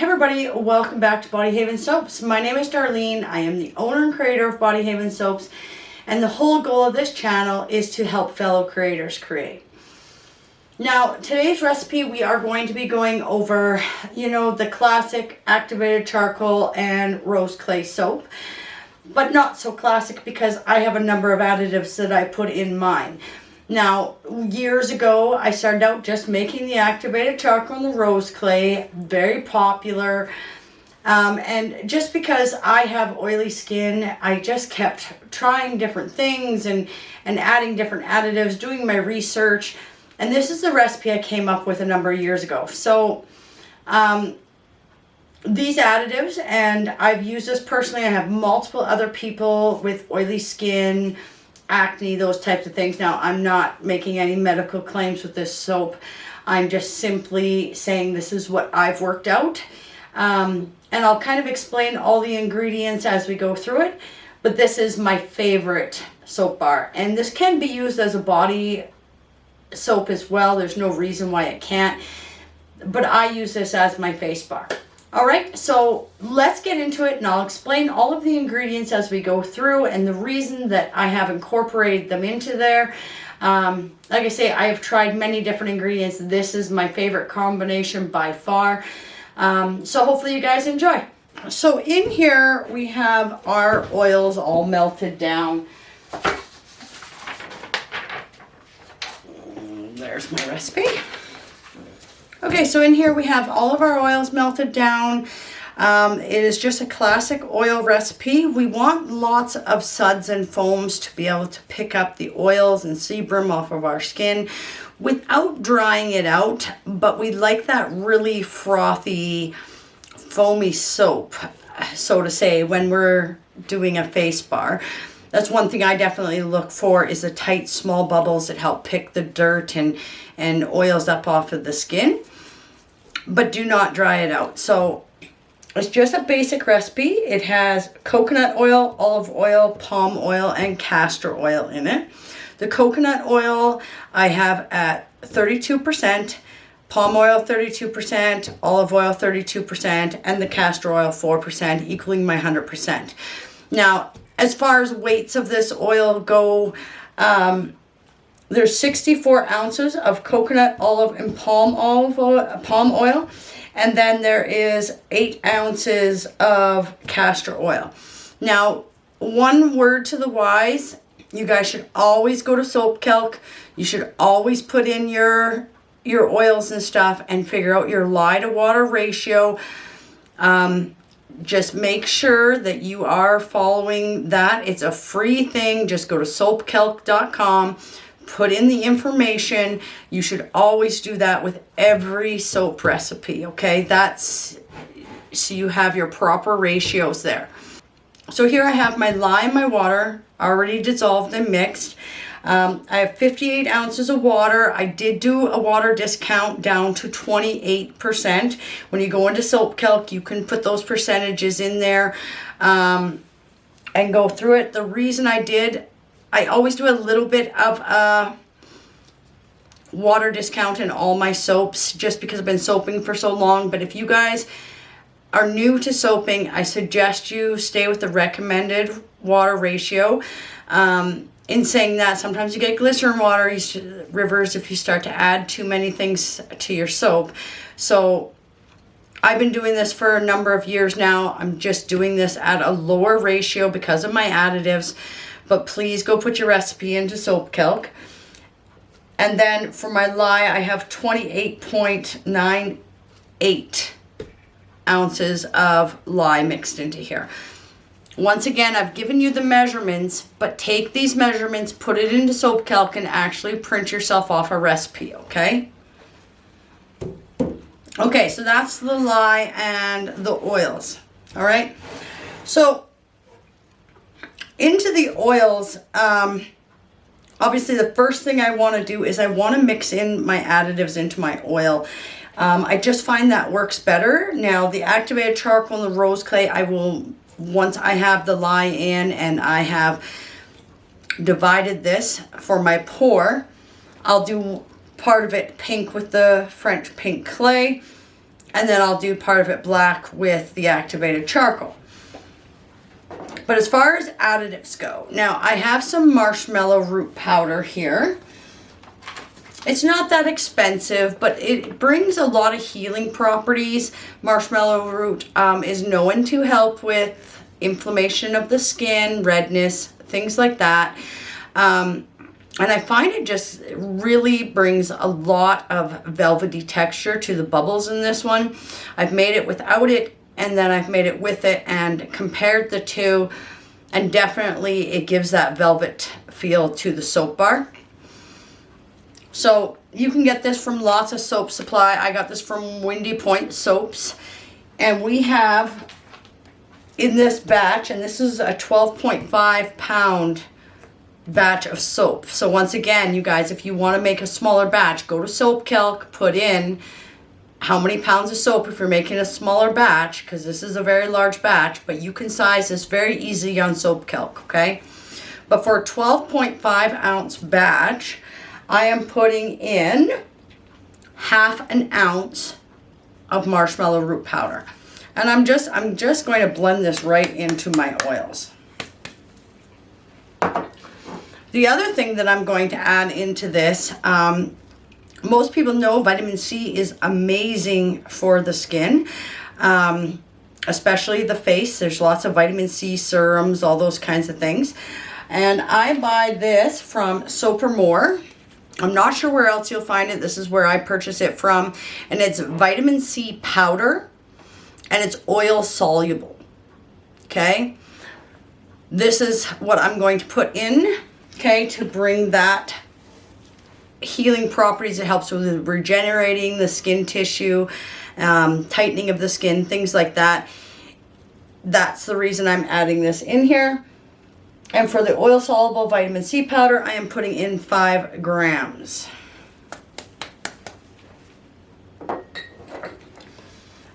Hey everybody, welcome back to Body Haven Soaps. My name is Darlene. I am the owner and creator of Body Haven Soaps, and the whole goal of this channel is to help fellow creators create. Now, today's recipe we are going to be going over, the classic activated charcoal and rose clay soap, but not so classic because I have a number of additives that I put in mine. Now, years ago, I started out just making the activated charcoal and the rose clay, very popular. And just because I have oily skin, I just kept trying different things and adding different additives, doing my research. And this is the recipe I came up with a number of years ago. So, these additives, and I've used this personally. I have multiple other people with oily skin, acne, those types of things. Now, I'm not making any medical claims with this soap. I'm just simply saying this is what I've worked out. And I'll kind of explain all the ingredients as we go through it. But this is my favorite soap bar. And this can be used as a body soap as well. There's no reason why it can't. But I use this as my face bar. All right, so let's get into it, and I'll explain all of the ingredients as we go through and the reason that I have incorporated them into there. Like I say, I have tried many different ingredients. This is my favorite combination by far. So hopefully you guys enjoy. So in here we have our oils all melted down. There's my recipe. Okay, so in here we have all of our oils melted down. It is just a classic oil recipe. We want lots of suds and foams to be able to pick up the oils and sebum off of our skin without drying it out, but we like that really frothy, foamy soap, so to say, when we're doing a face bar. That's one thing I definitely look for, is the tight, small bubbles that help pick the dirt and oils up off of the skin. But do not dry it out. So it's just a basic recipe. It has coconut oil, olive oil, palm oil, and castor oil in it. The coconut oil I have at 32%, palm oil 32%, olive oil 32%, and the castor oil 4%, equaling my 100%. Now, as far as weights of this oil go, there's 64 ounces of coconut, olive, and palm oil. And then there is 8 ounces of castor oil. Now, one word to the wise, you guys should always go to Soap Calc. You should always put in your oils and stuff and figure out your lye to water ratio. Just make sure that you are following that. It's a free thing. Just go to soapcalc.com. Put in the information. You should always do that with every soap recipe, okay? That's so you have your proper ratios there. So here I have my lye and my water already dissolved and mixed. I have 58 ounces of water. I did do a water discount down to 28%. When you go into Soap Calc, you can put those percentages in there and go through it. The reason I always do a little bit of a water discount in all my soaps just because I've been soaping for so long. But if you guys are new to soaping, I suggest you stay with the recommended water ratio. In saying that, sometimes you get glycerin water rivers if you start to add too many things to your soap. So I've been doing this for a number of years now. I'm just doing this at a lower ratio because of my additives. But please go put your recipe into Soap Calc. And then for my lye, I have 28.98 ounces of lye mixed into here. Once again, I've given you the measurements, but take these measurements, put it into Soap Calc, and actually print yourself off a recipe, okay? Okay, so that's the lye and the oils, all right? So into the oils, obviously the first thing I want to do is I want to mix in my additives into my oil. I just find that works better. Now, the activated charcoal and the rose clay, I will, once I have the lye in and I have divided this for my pour, I'll do part of it pink with the French pink clay, And then I'll do part of it black with the activated charcoal. But as far as additives go, now I have some marshmallow root powder here. It's not that expensive, but it brings a lot of healing properties. Marshmallow root is known to help with inflammation of the skin, redness, things like that. And I find it just really brings a lot of velvety texture to the bubbles in this one. I've made it without it, and then I've made it with it and compared the two, and definitely it gives that velvet feel to the soap bar. So you can get this from lots of soap supply. I got this from Windy Point Soaps, and we have in this batch, and this is a 12.5 pound batch of soap. So once again, you guys, if you want to make a smaller batch, go to Soap Calc, put in how many pounds of soap if you're making a smaller batch, because this is a very large batch, but you can size this very easily on Soap Calc, okay? But for a 12.5 ounce batch, I am putting in ½ an ounce of marshmallow root powder. And I'm just going to blend this right into my oils. The other thing that I'm going to add into this, most people know vitamin C is amazing for the skin, especially the face. There's lots of vitamin C serums, all those kinds of things. And I buy this from Soap or More. I'm not sure where else you'll find it. This is where I purchase it from. And it's vitamin C powder, and it's oil soluble. Okay? This is what I'm going to put in, okay, to bring that healing properties. It helps with regenerating the skin tissue, tightening of the skin, things like that. That's the reason I'm adding this in here. And for the oil soluble vitamin C powder, I am putting in 5 grams.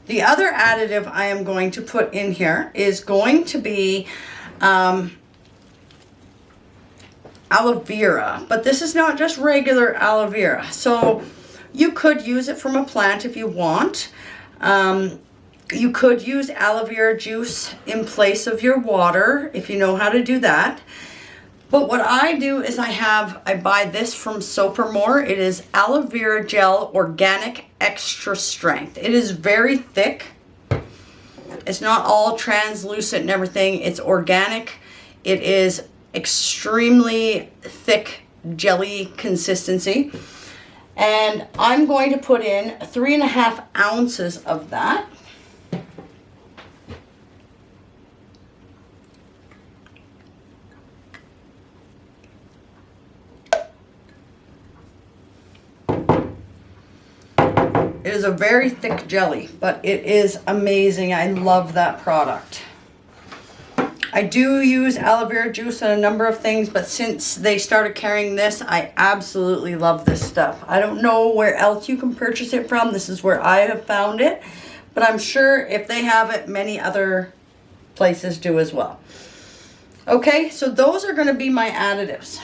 The other additive I am going to put in here is going to be aloe vera, but this is not just regular aloe vera. So you could use it from a plant if you want. You could use aloe vera juice in place of your water if you know how to do that. But what I do is I buy this from Soap or More. It is aloe vera gel, organic, extra strength. It is very thick. It's not all translucent and everything. It's organic. It is extremely thick jelly consistency. And I'm going to put in 3.5 ounces of that. It is a very thick jelly, but it is amazing. I love that product. I do use aloe vera juice on a number of things, but since they started carrying this, I absolutely love this stuff. I don't know where else you can purchase it from. This is where I have found it, but I'm sure if they have it, many other places do as well. Okay, so those are going to be my additives.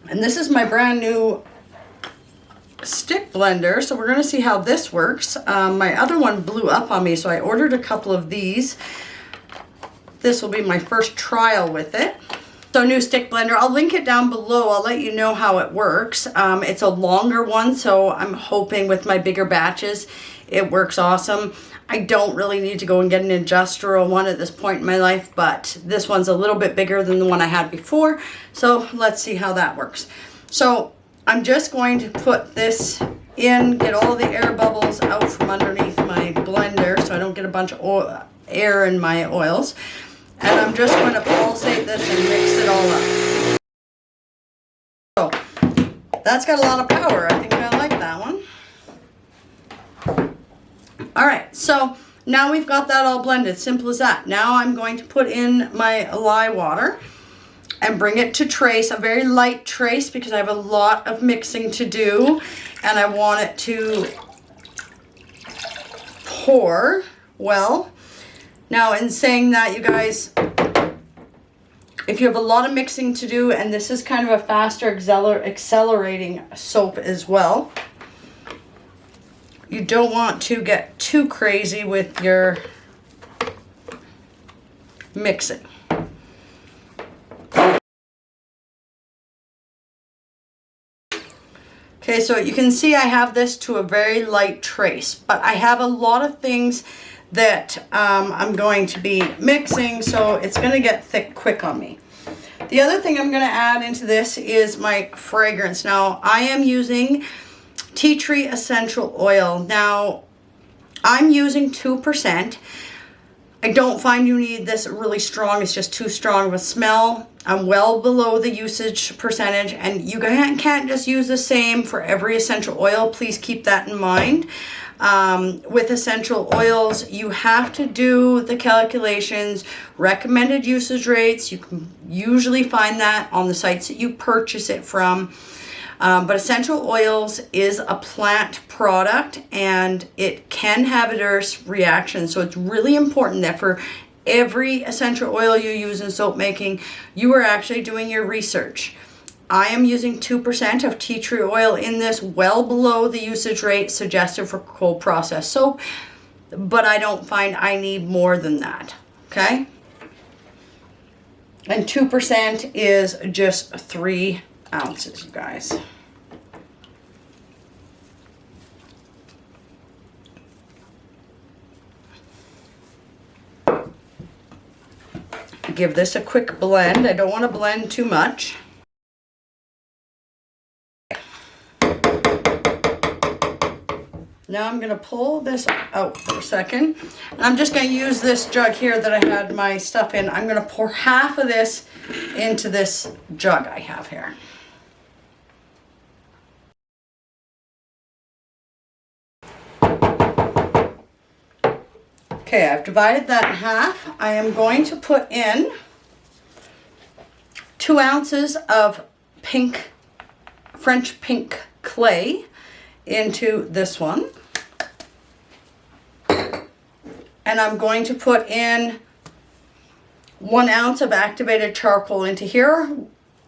And this is my brand new stick blender, so we're going to see how this works. My other one blew up on me, so I ordered a couple of these. This will be my first trial with it. So new stick blender, I'll link it down below. I'll let you know how it works. It's a longer one, so I'm hoping with my bigger batches it works awesome. I don't really need to go and get an industrial one at this point in my life, but this one's a little bit bigger than the one I had before, so let's see how that works. So I'm just going to put this in, get all the air bubbles out from underneath my blender so I don't get a bunch of air in my oils. And I'm just going to pulsate this and mix it all up. So that's got a lot of power. I think I like that one. All right, so now we've got that all blended. Simple as that. Now I'm going to put in my lye water and bring it to trace, a very light trace, because I have a lot of mixing to do and I want it to pour well. Now, in saying that, you guys, if you have a lot of mixing to do, and this is kind of a faster accelerating soap as well, you don't want to get too crazy with your mixing. Okay, so you can see I have this to a very light trace, but I have a lot of things that I'm going to be mixing, so it's going to get thick quick on me. The other thing I'm going to add into this is my fragrance. Now, I am using tea tree essential oil. Now, I'm using 2%. I don't find you need this really strong. It's just too strong of a smell. I'm well below the usage percentage, and you can't just use the same for every essential oil. Please keep that in mind. With essential oils, you have to do the calculations, recommended usage rates. You can usually find that on the sites that you purchase it from. But essential oils is a plant product, and it can have adverse reactions. So it's really important that for every essential oil you use in soap making, you are actually doing your research. I am using 2% of tea tree oil in this, well below the usage rate suggested for cold process soap, but I don't find I need more than that, okay? And 2% is just 3 ounces, you guys. Give this a quick blend. I don't want to blend too much. Now I'm going to pull this out for a second. And I'm just going to use this jug here that I had my stuff in. I'm going to pour half of this into this jug I have here. Okay, I've divided that in half. I am going to put in 2 ounces of pink, French pink clay into this one. And I'm going to put in 1 ounce of activated charcoal into here.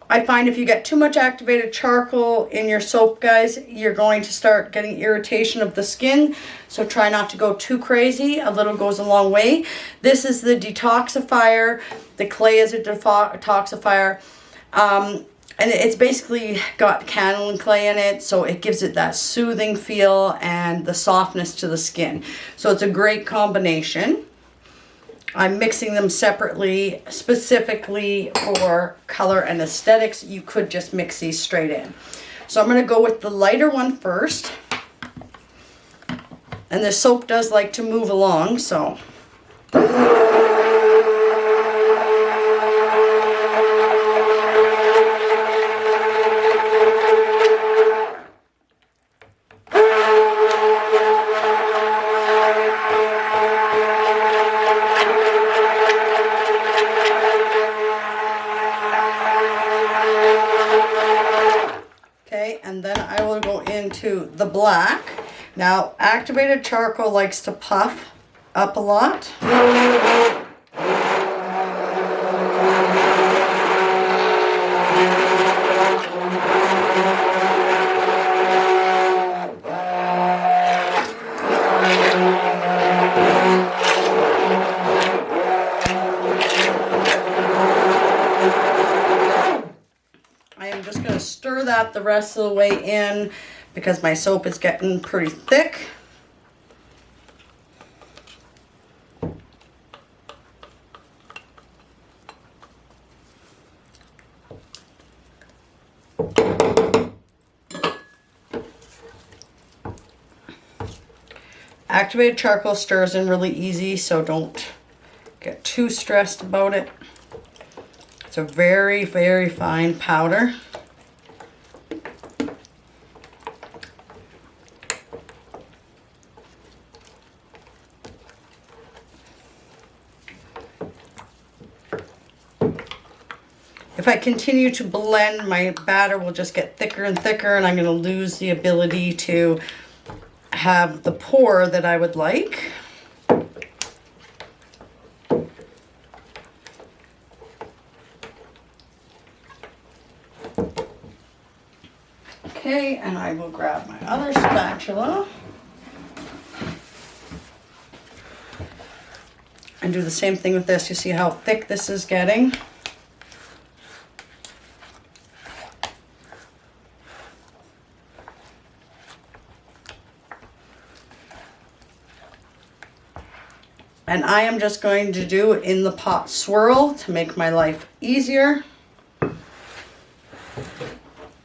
I find if you get too much activated charcoal in your soap, guys, you're going to start getting irritation of the skin. So try not to go too crazy. A little goes a long way. This is the detoxifier. The clay is a detoxifier. And it's basically got cannelin clay in it, so it gives it that soothing feel and the softness to the skin. So it's a great combination. I'm mixing them separately, specifically for color and aesthetics. You could just mix these straight in. So I'm going to go with the lighter one first. And the soap does like to move along, so. And then I will go into the black. Now, activated charcoal likes to puff up a lot. Stir that the rest of the way in because my soap is getting pretty thick. Activated charcoal stirs in really easy, so don't get too stressed about it. It's a very, very fine powder. If I continue to blend, my batter will just get thicker and thicker, and I'm going to lose the ability to have the pour that I would like. Okay, and I will grab my other spatula. And do the same thing with this. You see how thick this is getting? And I am just going to do in the pot swirl to make my life easier.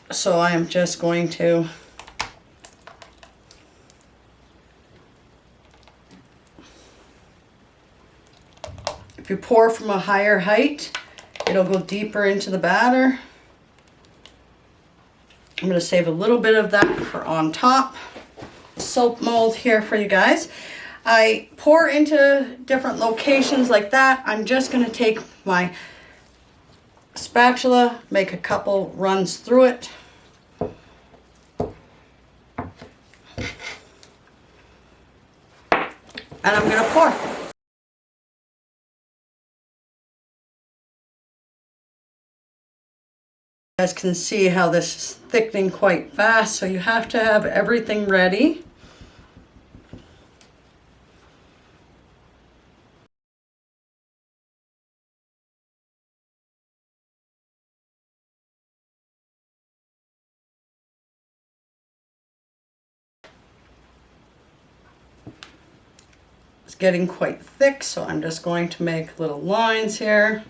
So I am just going to if you pour from a higher height, it'll go deeper into the batter. I'm going to save a little bit of that for on top. Soap mold here for you guys. I pour into different locations like that. I'm just going to take my spatula, make a couple runs through it. And I'm going to pour. You guys can see how this is thickening quite fast, so you have to have everything ready. It's getting quite thick, so I'm just going to make little lines here.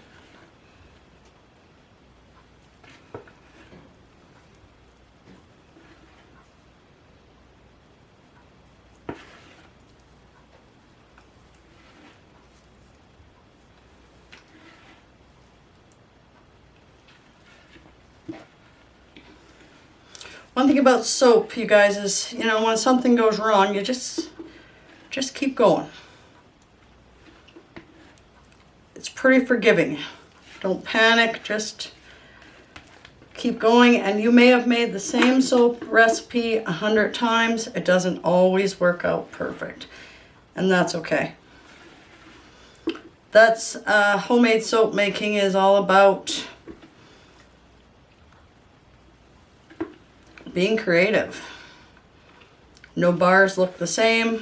One thing about soap, you guys, is, you know, when something goes wrong, you just keep going. It's pretty forgiving. Don't panic, just keep going. And you may have made the same soap recipe 100 times. It doesn't always work out perfect, and that's okay. That's homemade soap making is all about being creative. No bars look the same.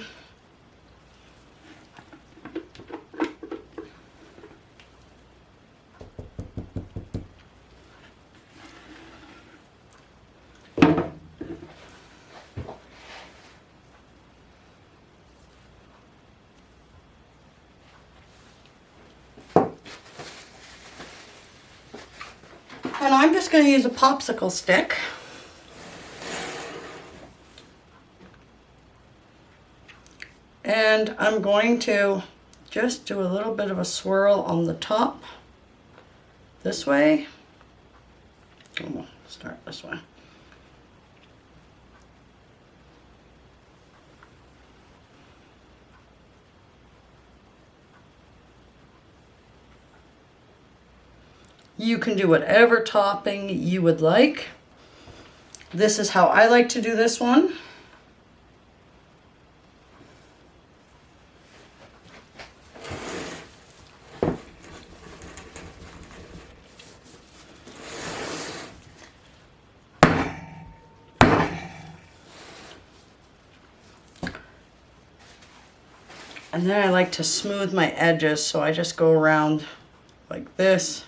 And I'm just going to use a popsicle stick. And I'm going to just do a little bit of a swirl on the top this way. We'll start this way. You can do whatever topping you would like. This is how I like to do this one. And then I like to smooth my edges, so I just go around like this.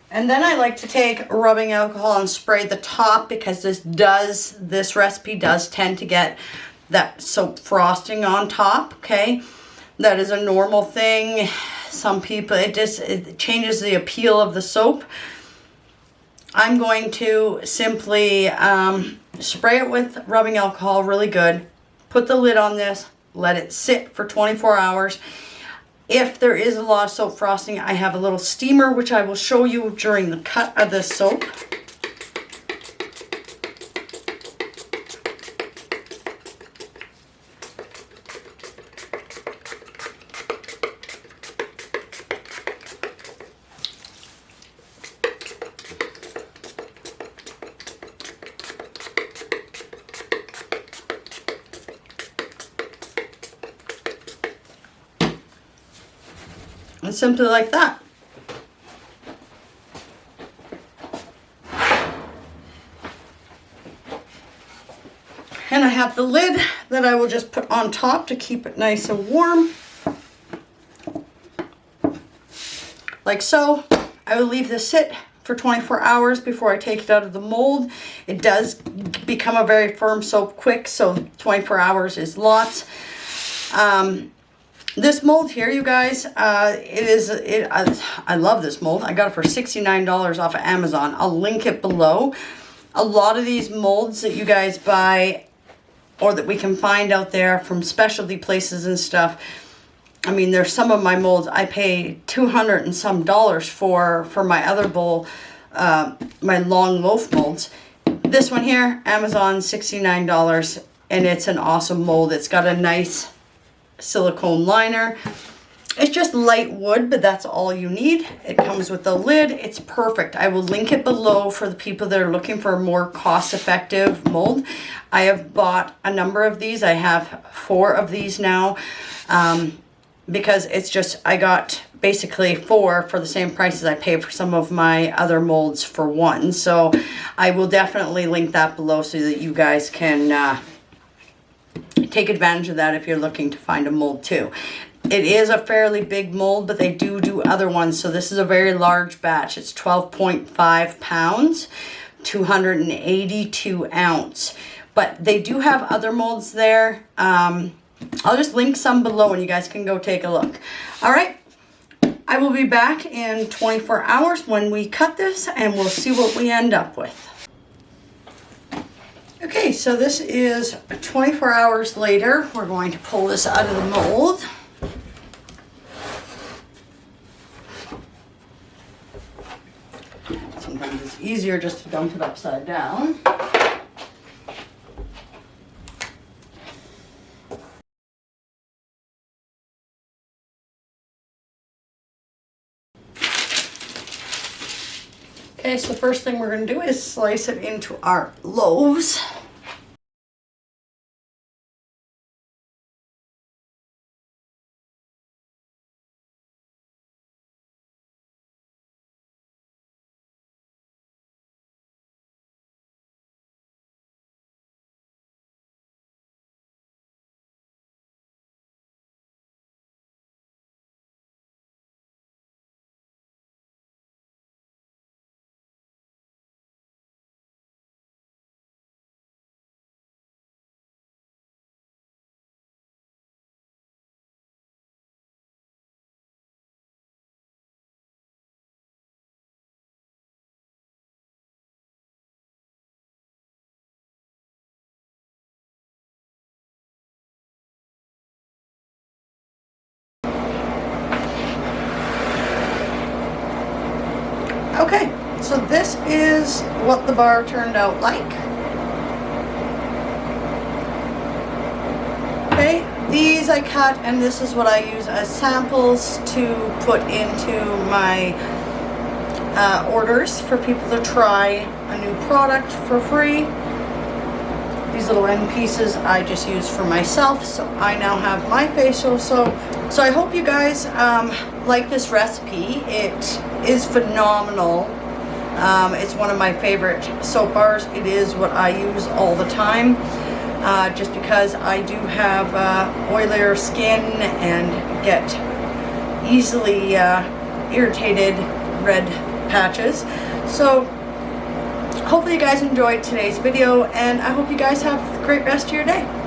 And then I like to take rubbing alcohol and spray the top, because this recipe does tend to get that soap frosting on top, okay? That is a normal thing. Some people, it changes the appeal of the soap. I'm going to simply spray it with rubbing alcohol really good, put the lid on this, let it sit for 24 hours. If there is a lot of soap frosting, I have a little steamer, which I will show you during the cut of this soap. simply like that. And I have the lid that I will just put on top to keep it nice and warm. Like so. I will leave this sit for 24 hours before I take it out of the mold. It does become a very firm soap quick, so 24 hours is lots. This mold here, you guys, I love this mold. I got it for $69 off of Amazon. I'll link it below. A lot of these molds that you guys buy or that we can find out there from specialty places and stuff, I mean, there's some of my molds I pay $200 and some for my other bowl, my long loaf molds. This one here, Amazon, $69, and it's an awesome mold. It's got a nice silicone liner. It's just light wood, but that's all you need. It comes with the lid. It's perfect. I will link it below for the people that are looking for a more cost-effective mold. I have bought a number of these. I have 4 of these now. Because it's just, I got basically 4 for the same price as I paid for some of my other molds for 1. So I will definitely link that below so that you guys can take advantage of that if you're looking to find a mold too. It is a fairly big mold, but they do other ones. So this is a very large batch. It's 12.5 pounds, 282 ounce. But they do have other molds there. I'll just link some below and you guys can go take a look. All right, I will be back in 24 hours when we cut this and we'll see what we end up with. Okay, so this is 24 hours later. We're going to pull this out of the mold. Sometimes it's easier just to dump it upside down. Okay, so the first thing we're going to do is slice it into our loaves. Okay, so this is what the bar turned out like. Okay, these I cut and this is what I use as samples to put into my orders for people to try a new product for free. These little end pieces I just use for myself, so I now have my facial soap. So I hope you guys like this recipe. It is phenomenal. It's one of my favorite soap bars. It is what I use all the time, just because I do have oilier skin and get easily irritated red patches. So hopefully you guys enjoyed today's video, and I hope you guys have a great rest of your day.